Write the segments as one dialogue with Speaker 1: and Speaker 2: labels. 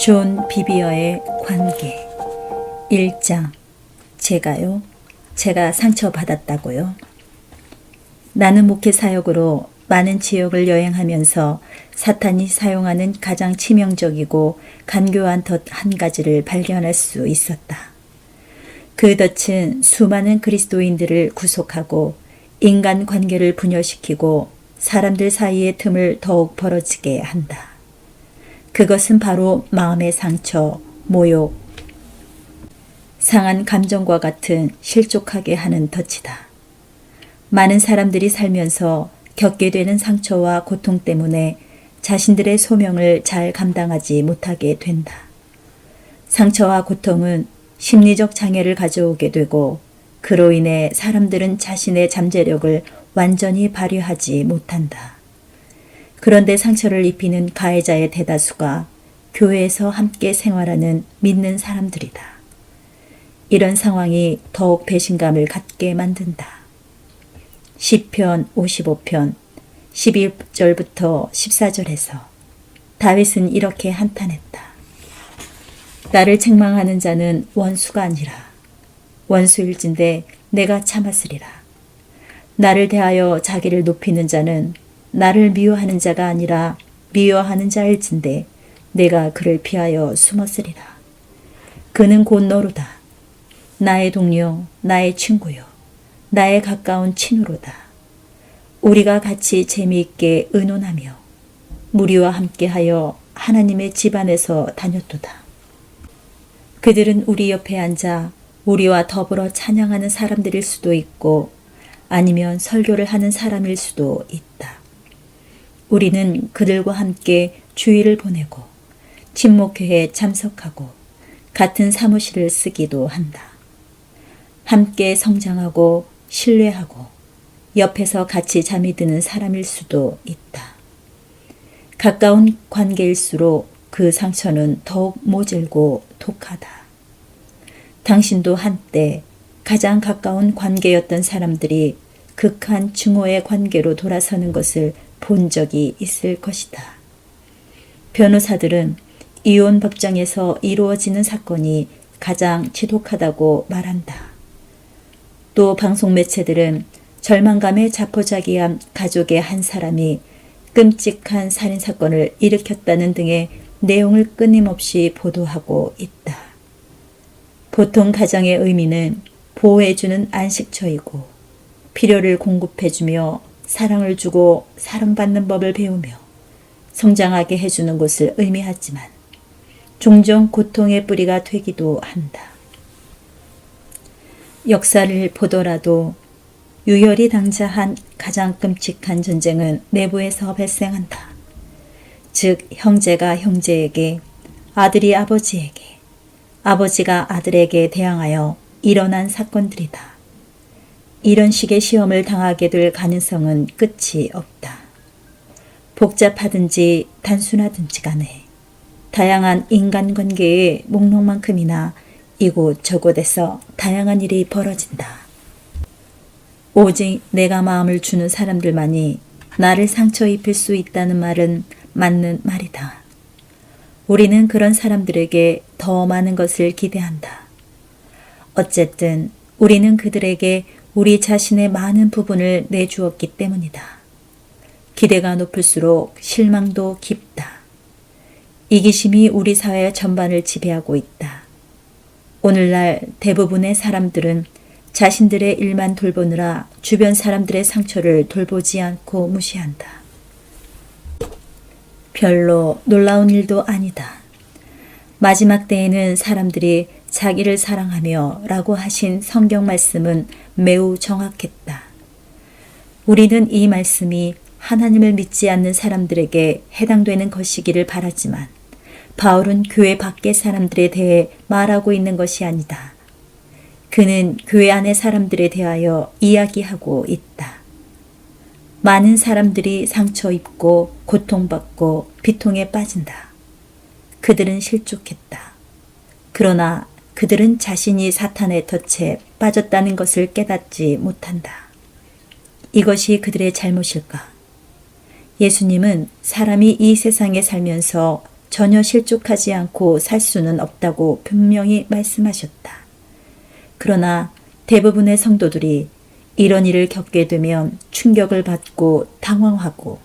Speaker 1: 존 비비어의 관계 1장. 제가 상처받았다고요? 나는 목회 사역으로 많은 지역을 여행하면서 사탄이 사용하는 가장 치명적이고 간교한 덫 한 가지를 발견할 수 있었다. 그 덫은 수많은 그리스도인들을 구속하고 인간 관계를 분열시키고 사람들 사이의 틈을 더욱 벌어지게 한다. 그것은 바로 마음의 상처, 모욕, 상한 감정과 같은 실족하게 하는 덫이다. 많은 사람들이 살면서 겪게 되는 상처와 고통 때문에 자신들의 소명을 잘 감당하지 못하게 된다. 상처와 고통은 심리적 장애를 가져오게 되고 그로 인해 사람들은 자신의 잠재력을 완전히 발휘하지 못한다. 그런데 상처를 입히는 가해자의 대다수가 교회에서 함께 생활하는 믿는 사람들이다. 이런 상황이 더욱 배신감을 갖게 만든다. 시편 55편 11절부터 14절에서 다윗은 이렇게 한탄했다. 나를 책망하는 자는 원수가 아니라 원수일진데 내가 참았으리라. 나를 대하여 자기를 높이는 자는 나를 미워하는 자가 아니라 미워하는 자일진데 내가 그를 피하여 숨었으리라. 그는 곧 너로다. 나의 동료, 나의 친구요, 나의 가까운 친구로다. 우리가 같이 재미있게 의논하며 무리와 함께하여 하나님의 집안에서 다녔도다. 그들은 우리 옆에 앉아 우리와 더불어 찬양하는 사람들일 수도 있고 아니면 설교를 하는 사람일 수도 있다. 우리는 그들과 함께 주일을 보내고 친목회에 참석하고 같은 사무실을 쓰기도 한다. 함께 성장하고 신뢰하고 옆에서 같이 잠이 드는 사람일 수도 있다. 가까운 관계일수록 그 상처는 더욱 모질고 독하다. 당신도 한때 가장 가까운 관계였던 사람들이 극한 증오의 관계로 돌아서는 것을 본 적이 있을 것이다. 변호사들은 이혼 법정에서 이루어지는 사건이 가장 지독하다고 말한다. 또 방송 매체들은 절망감에 자포자기한 가족의 한 사람이 끔찍한 살인사건을 일으켰다는 등의 내용을 끊임없이 보도하고 있다. 보통 가정의 의미는 보호해주는 안식처이고 필요를 공급해주며 사랑을 주고 사랑받는 법을 배우며 성장하게 해주는 곳을 의미하지만 종종 고통의 뿌리가 되기도 한다. 역사를 보더라도 유혈이 당자한 가장 끔찍한 전쟁은 내부에서 발생한다. 즉 형제가 형제에게, 아들이 아버지에게, 아버지가 아들에게 대항하여 일어난 사건들이다. 이런 식의 시험을 당하게 될 가능성은 끝이 없다. 복잡하든지 단순하든지 간에 다양한 인간관계의 목록만큼이나 이곳저곳에서 다양한 일이 벌어진다. 오직 내가 마음을 주는 사람들만이 나를 상처 입힐 수 있다는 말은 맞는 말이다. 우리는 그런 사람들에게 더 많은 것을 기대한다. 어쨌든 우리는 그들에게 우리 자신의 많은 부분을 내주었기 때문이다. 기대가 높을수록 실망도 깊다. 이기심이 우리 사회 전반을 지배하고 있다. 오늘날 대부분의 사람들은 자신들의 일만 돌보느라 주변 사람들의 상처를 돌보지 않고 무시한다. 별로 놀라운 일도 아니다. 마지막 때에는 사람들이 자기를 사랑하며 라고 하신 성경 말씀은 매우 정확했다. 우리는 이 말씀이 하나님을 믿지 않는 사람들에게 해당되는 것이기를 바라지만 바울은 교회 밖의 사람들에 대해 말하고 있는 것이 아니다. 그는 교회 안의 사람들에 대하여 이야기하고 있다. 많은 사람들이 상처 입고 고통받고 비통에 빠진다. 그들은 실족했다. 그러나 그들은 자신이 사탄의 덫에 빠졌다는 것을 깨닫지 못한다. 이것이 그들의 잘못일까? 예수님은 사람이 이 세상에 살면서 전혀 실족하지 않고 살 수는 없다고 분명히 말씀하셨다. 그러나 대부분의 성도들이 이런 일을 겪게 되면 충격을 받고 당황하고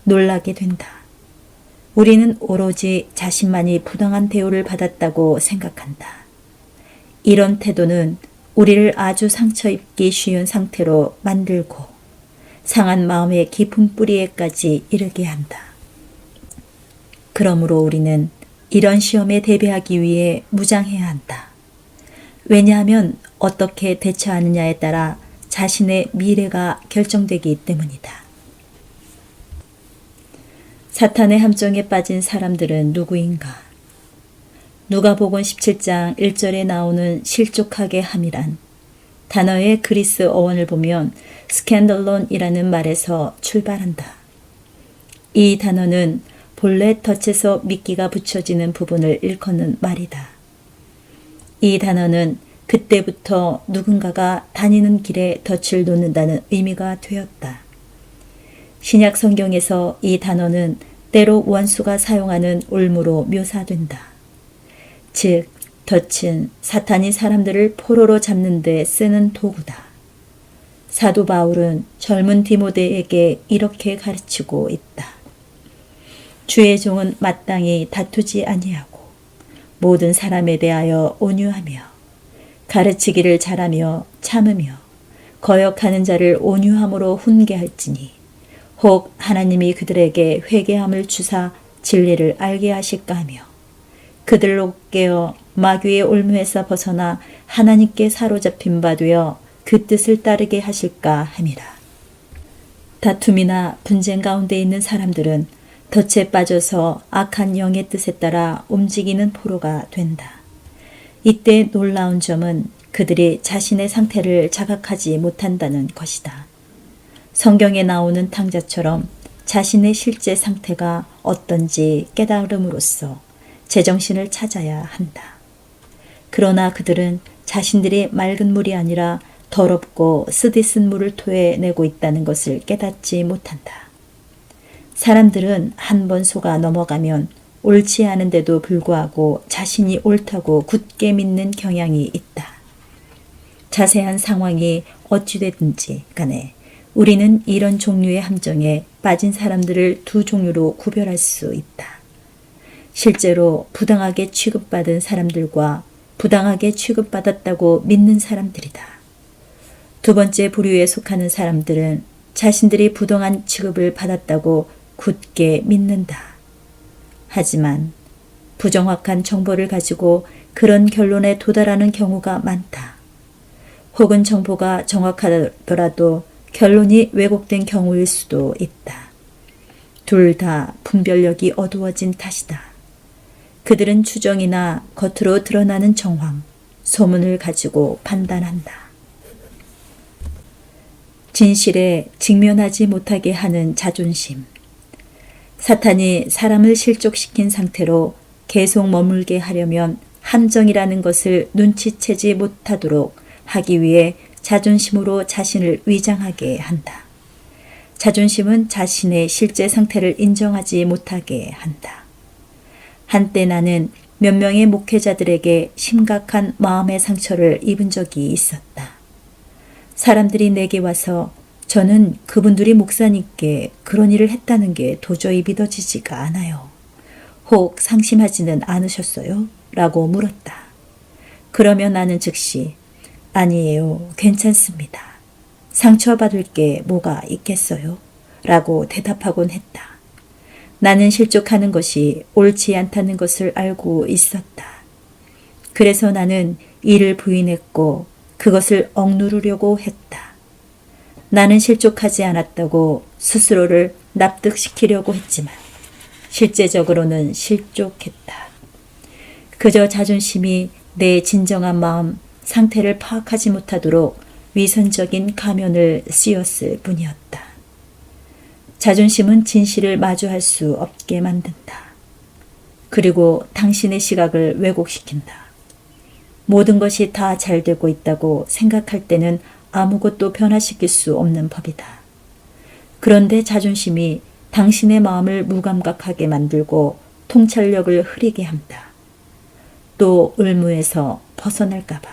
Speaker 1: 놀라게 된다. 우리는 오로지 자신만이 부당한 대우를 받았다고 생각한다. 이런 태도는 우리를 아주 상처 입기 쉬운 상태로 만들고 상한 마음의 깊은 뿌리에까지 이르게 한다. 그러므로 우리는 이런 시험에 대비하기 위해 무장해야 한다. 왜냐하면 어떻게 대처하느냐에 따라 자신의 미래가 결정되기 때문이다. 사탄의 함정에 빠진 사람들은 누구인가? 누가복음 17장 1절에 나오는 실족하게 함이란 단어의 그리스 어원을 보면 스캔들론이라는 말에서 출발한다. 이 단어는 본래 덫에서 미끼가 붙여지는 부분을 일컫는 말이다. 이 단어는 그때부터 누군가가 다니는 길에 덫을 놓는다는 의미가 되었다. 신약 성경에서 이 단어는 때로 원수가 사용하는 올무로 묘사된다. 즉, 덫은 사탄이 사람들을 포로로 잡는 데 쓰는 도구다. 사도 바울은 젊은 디모데에게 이렇게 가르치고 있다. 주의 종은 마땅히 다투지 아니하고 모든 사람에 대하여 온유하며 가르치기를 잘하며 참으며 거역하는 자를 온유함으로 훈계할지니 혹 하나님이 그들에게 회개함을 주사 진리를 알게 하실까 하며 그들로 깨어 마귀의 올무에서 벗어나 하나님께 사로잡힌 바 되어 그 뜻을 따르게 하실까 함이라. 다툼이나 분쟁 가운데 있는 사람들은 덫에 빠져서 악한 영의 뜻에 따라 움직이는 포로가 된다. 이때 놀라운 점은 그들이 자신의 상태를 자각하지 못한다는 것이다. 성경에 나오는 탕자처럼 자신의 실제 상태가 어떤지 깨달음으로써 제정신을 찾아야 한다. 그러나 그들은 자신들이 맑은 물이 아니라 더럽고 쓰디쓴 물을 토해내고 있다는 것을 깨닫지 못한다. 사람들은 한 번 속아 넘어가면 옳지 않은데도 불구하고 자신이 옳다고 굳게 믿는 경향이 있다. 자세한 상황이 어찌되든지 간에 우리는 이런 종류의 함정에 빠진 사람들을 두 종류로 구별할 수 있다. 실제로 부당하게 취급받은 사람들과 부당하게 취급받았다고 믿는 사람들이다. 두 번째 부류에 속하는 사람들은 자신들이 부당한 취급을 받았다고 굳게 믿는다. 하지만 부정확한 정보를 가지고 그런 결론에 도달하는 경우가 많다. 혹은 정보가 정확하더라도 결론이 왜곡된 경우일 수도 있다. 둘 다 분별력이 어두워진 탓이다. 그들은 추정이나 겉으로 드러나는 정황, 소문을 가지고 판단한다. 진실에 직면하지 못하게 하는 자존심. 사탄이 사람을 실족시킨 상태로 계속 머물게 하려면 함정이라는 것을 눈치채지 못하도록 하기 위해 자존심으로 자신을 위장하게 한다. 자존심은 자신의 실제 상태를 인정하지 못하게 한다. 한때 나는 몇 명의 목회자들에게 심각한 마음의 상처를 입은 적이 있었다. 사람들이 내게 와서 저는 그분들이 목사님께 그런 일을 했다는 게 도저히 믿어지지가 않아요. 혹 상심하지는 않으셨어요? 라고 물었다. 그러면 나는 즉시 아니에요. 괜찮습니다. 상처받을 게 뭐가 있겠어요? 라고 대답하곤 했다. 나는 실족하는 것이 옳지 않다는 것을 알고 있었다. 그래서 나는 이를 부인했고 그것을 억누르려고 했다. 나는 실족하지 않았다고 스스로를 납득시키려고 했지만 실제적으로는 실족했다. 그저 자존심이 내 진정한 마음 상태를 파악하지 못하도록 위선적인 가면을 씌웠을 뿐이었다. 자존심은 진실을 마주할 수 없게 만든다. 그리고 당신의 시각을 왜곡시킨다. 모든 것이 다 잘 되고 있다고 생각할 때는 아무것도 변화시킬 수 없는 법이다. 그런데 자존심이 당신의 마음을 무감각하게 만들고 통찰력을 흐리게 한다. 또 을무에서 벗어날까 봐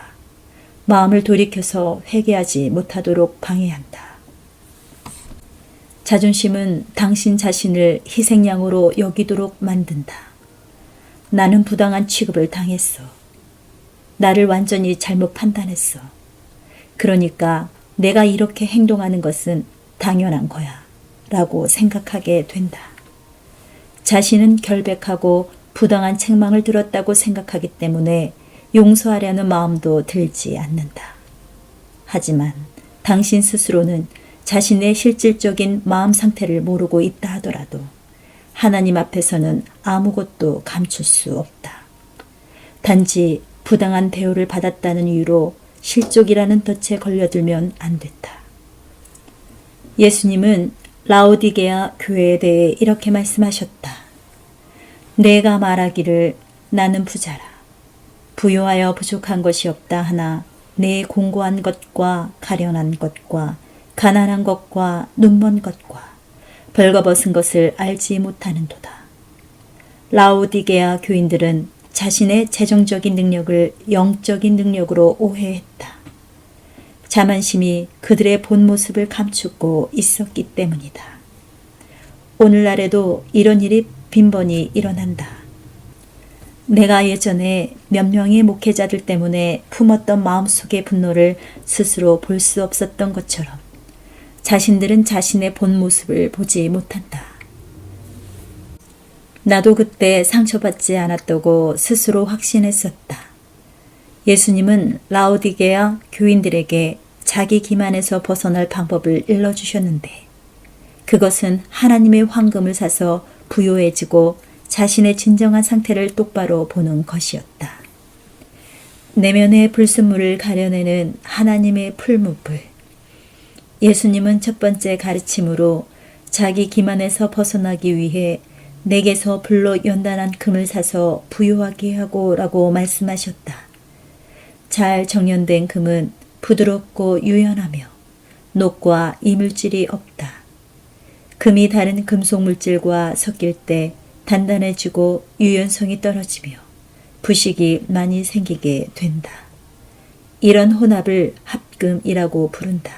Speaker 1: 마음을 돌이켜서 회개하지 못하도록 방해한다. 자존심은 당신 자신을 희생양으로 여기도록 만든다. 나는 부당한 취급을 당했어. 나를 완전히 잘못 판단했어. 그러니까 내가 이렇게 행동하는 것은 당연한 거야 라고 생각하게 된다. 자신은 결백하고 부당한 책망을 들었다고 생각하기 때문에 용서하려는 마음도 들지 않는다. 하지만 당신 스스로는 자신의 실질적인 마음 상태를 모르고 있다 하더라도 하나님 앞에서는 아무것도 감출 수 없다. 단지 부당한 대우를 받았다는 이유로 실족이라는 덫에 걸려들면 안 됐다. 예수님은 라오디게아 교회에 대해 이렇게 말씀하셨다. 내가 말하기를 나는 부자라. 부요하여 부족한 것이 없다 하나 내 공고한 것과 가련한 것과 가난한 것과 눈먼 것과 벌거벗은 것을 알지 못하는도다. 라오디게아 교인들은 자신의 재정적인 능력을 영적인 능력으로 오해했다. 자만심이 그들의 본 모습을 감추고 있었기 때문이다. 오늘날에도 이런 일이 빈번히 일어난다. 내가 예전에 몇 명의 목회자들 때문에 품었던 마음속의 분노를 스스로 볼 수 없었던 것처럼 자신들은 자신의 본 모습을 보지 못한다. 나도 그때 상처받지 않았다고 스스로 확신했었다. 예수님은 라오디게아 교인들에게 자기 기만에서 벗어날 방법을 일러주셨는데 그것은 하나님의 황금을 사서 부요해지고 자신의 진정한 상태를 똑바로 보는 것이었다. 내면의 불순물을 가려내는 하나님의 풀무불. 예수님은 첫 번째 가르침으로 자기 기만에서 벗어나기 위해 내게서 불로 연단한 금을 사서 부요하게 하고 라고 말씀하셨다. 잘 정연된 금은 부드럽고 유연하며 녹과 이물질이 없다. 금이 다른 금속 물질과 섞일 때 단단해지고 유연성이 떨어지며 부식이 많이 생기게 된다. 이런 혼합을 합금이라고 부른다.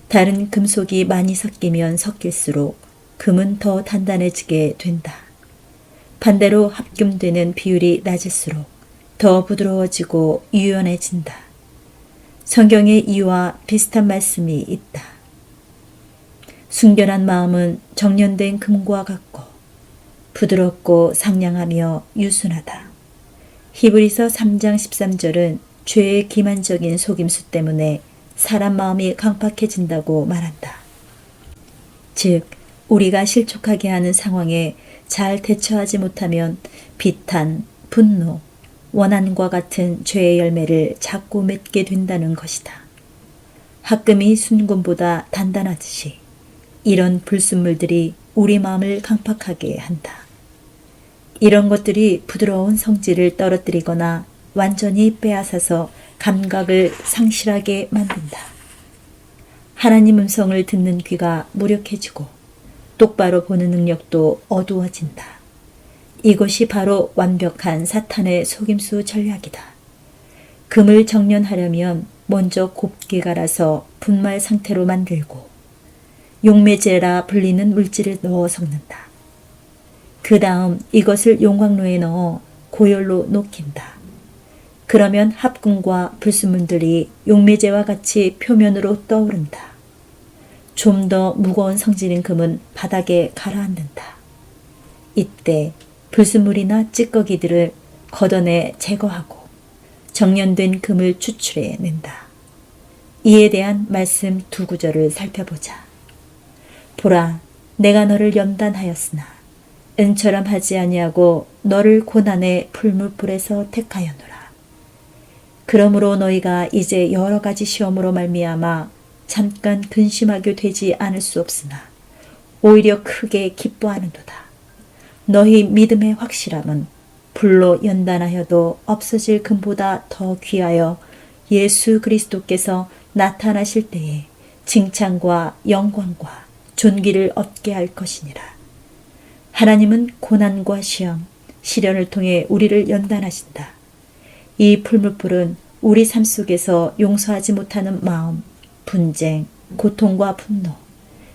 Speaker 1: 다른 금속이 많이 섞이면 섞일수록 금은 더 단단해지게 된다. 반대로 합금되는 비율이 낮을수록 더 부드러워지고 유연해진다. 성경에 이와 비슷한 말씀이 있다. 순결한 마음은 정련된 금과 같고 부드럽고 상냥하며 유순하다. 히브리서 3장 13절은 죄의 기만적인 속임수 때문에 사람 마음이 강팍해진다고 말한다. 즉, 우리가 실족하게 하는 상황에 잘 대처하지 못하면 비탄, 분노, 원한과 같은 죄의 열매를 자꾸 맺게 된다는 것이다. 합금이 순금보다 단단하듯이 이런 불순물들이 우리 마음을 강팍하게 한다. 이런 것들이 부드러운 성질을 떨어뜨리거나 완전히 빼앗아서 감각을 상실하게 만든다. 하나님 음성을 듣는 귀가 무력해지고 똑바로 보는 능력도 어두워진다. 이것이 바로 완벽한 사탄의 속임수 전략이다. 금을 정련하려면 먼저 곱게 갈아서 분말 상태로 만들고 용매제라 불리는 물질을 넣어 섞는다. 그 다음 이것을 용광로에 넣어 고열로 녹인다. 그러면 합금과 불순물들이 용매제와 같이 표면으로 떠오른다. 좀 더 무거운 성질인 금은 바닥에 가라앉는다. 이때 불순물이나 찌꺼기들을 걷어내 제거하고 정련된 금을 추출해 낸다. 이에 대한 말씀 두 구절을 살펴보자. 보라, 내가 너를 연단하였으나 은처럼 하지 아니하고 너를 고난의 풀무불에서 택하였노라. 그러므로 너희가 이제 여러 가지 시험으로 말미암아 잠깐 근심하게 되지 않을 수 없으나 오히려 크게 기뻐하는도다. 너희 믿음의 확실함은 불로 연단하여도 없어질 금보다 더 귀하여 예수 그리스도께서 나타나실 때에 칭찬과 영광과 존귀를 얻게 할 것이니라. 하나님은 고난과 시험, 시련을 통해 우리를 연단하신다. 이 풀무불은 우리 삶 속에서 용서하지 못하는 마음, 분쟁, 고통과 분노,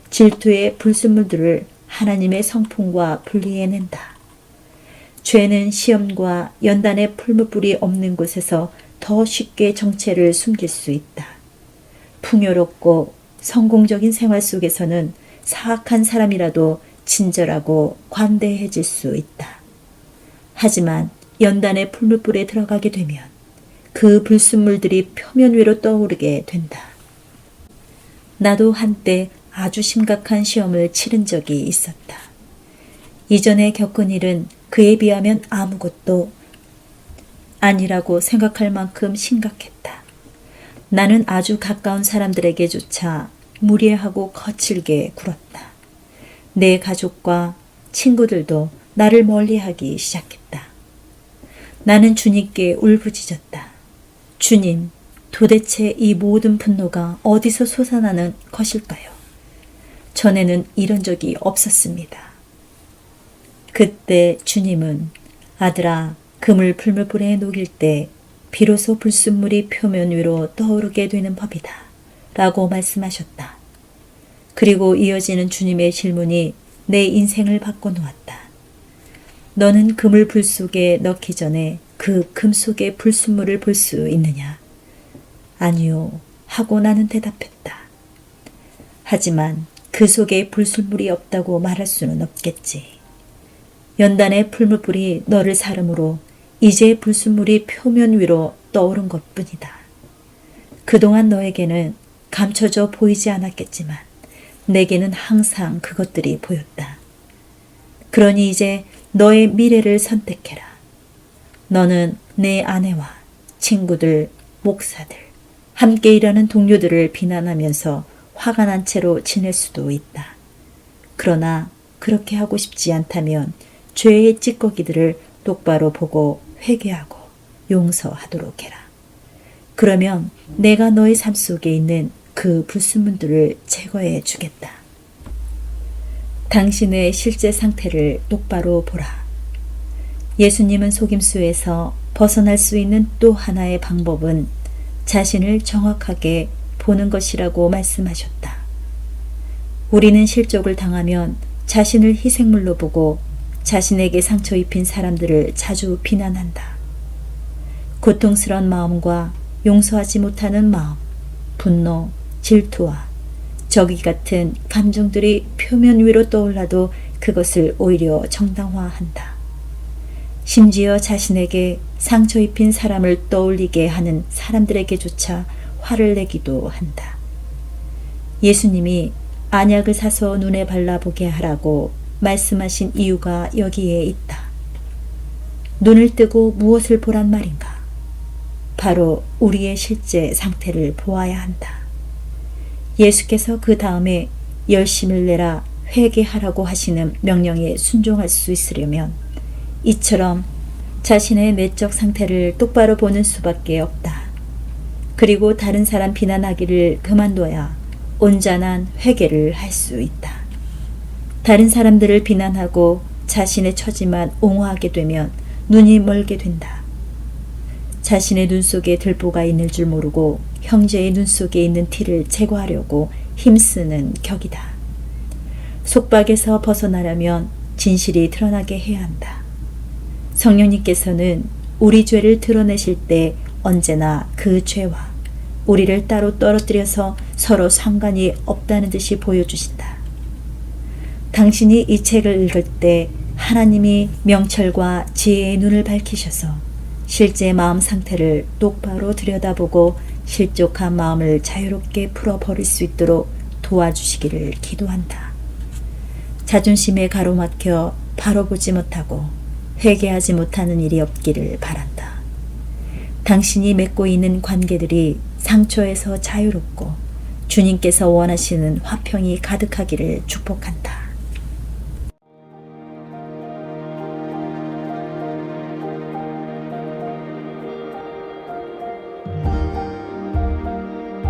Speaker 1: 질투의 불순물들을 하나님의 성품과 분리해낸다. 죄는 시험과 연단의 풀무불이 없는 곳에서 더 쉽게 정체를 숨길 수 있다. 풍요롭고 성공적인 생활 속에서는 사악한 사람이라도 친절하고 관대해질 수 있다. 하지만 연단의 풀무불에 들어가게 되면 그 불순물들이 표면 위로 떠오르게 된다. 나도 한때 아주 심각한 시험을 치른 적이 있었다. 이전에 겪은 일은 그에 비하면 아무것도 아니라고 생각할 만큼 심각했다. 나는 아주 가까운 사람들에게조차 무례하고 거칠게 굴었다. 내 가족과 친구들도 나를 멀리하기 시작했다. 나는 주님께 울부짖었다. 주님, 도대체 이 모든 분노가 어디서 솟아나는 것일까요? 전에는 이런 적이 없었습니다. 그때 주님은 아들아, 금을 풀무불에 녹일 때 비로소 불순물이 표면 위로 떠오르게 되는 법이다 라고 말씀하셨다. 그리고 이어지는 주님의 질문이 내 인생을 바꿔놓았다. 너는 금을 불 속에 넣기 전에 그 금 속의 불순물을 볼 수 있느냐? 아니요 하고 나는 대답했다. 하지만 그 속에 불순물이 없다고 말할 수는 없겠지. 연단의 풀무불이 너를 사름으로 이제 불순물이 표면 위로 떠오른 것뿐이다. 그동안 너에게는 감춰져 보이지 않았겠지만 내게는 항상 그것들이 보였다. 그러니 이제 너의 미래를 선택해라. 너는 내 아내와 친구들, 목사들, 함께 일하는 동료들을 비난하면서 화가 난 채로 지낼 수도 있다. 그러나 그렇게 하고 싶지 않다면 죄의 찌꺼기들을 똑바로 보고 회개하고 용서하도록 해라. 그러면 내가 너의 삶 속에 있는 그 불순물들을 제거해 주겠다. 당신의 실제 상태를 똑바로 보라. 예수님은 속임수에서 벗어날 수 있는 또 하나의 방법은 자신을 정확하게 보는 것이라고 말씀하셨다. 우리는 실족을 당하면 자신을 희생물로 보고 자신에게 상처 입힌 사람들을 자주 비난한다. 고통스러운 마음과 용서하지 못하는 마음, 분노, 질투와 적이 같은 감정들이 표면 위로 떠올라도 그것을 오히려 정당화한다. 심지어 자신에게 상처 입힌 사람을 떠올리게 하는 사람들에게조차 화를 내기도 한다. 예수님이 안약을 사서 눈에 발라보게 하라고 말씀하신 이유가 여기에 있다. 눈을 뜨고 무엇을 보란 말인가? 바로 우리의 실제 상태를 보아야 한다. 예수께서 그 다음에 열심을 내라 회개하라고 하시는 명령에 순종할 수 있으려면 이처럼 자신의 내적 상태를 똑바로 보는 수밖에 없다. 그리고 다른 사람 비난하기를 그만둬야 온전한 회개를 할 수 있다. 다른 사람들을 비난하고 자신의 처지만 옹호하게 되면 눈이 멀게 된다. 자신의 눈 속에 들보가 있는 줄 모르고 형제의 눈 속에 있는 티를 제거하려고 힘쓰는 격이다. 속박에서 벗어나려면 진실이 드러나게 해야 한다. 성령님께서는 우리 죄를 드러내실 때 언제나 그 죄와 우리를 따로 떨어뜨려서 서로 상관이 없다는 듯이 보여주신다. 당신이 이 책을 읽을 때 하나님이 명철과 지혜의 눈을 밝히셔서 실제 마음 상태를 똑바로 들여다보고 실족한 마음을 자유롭게 풀어버릴 수 있도록 도와주시기를 기도한다. 자존심에 가로막혀 바로 보지 못하고 회개하지 못하는 일이 없기를 바란다. 당신이 맺고 있는 관계들이 상처에서 자유롭고 주님께서 원하시는 화평이 가득하기를 축복한다.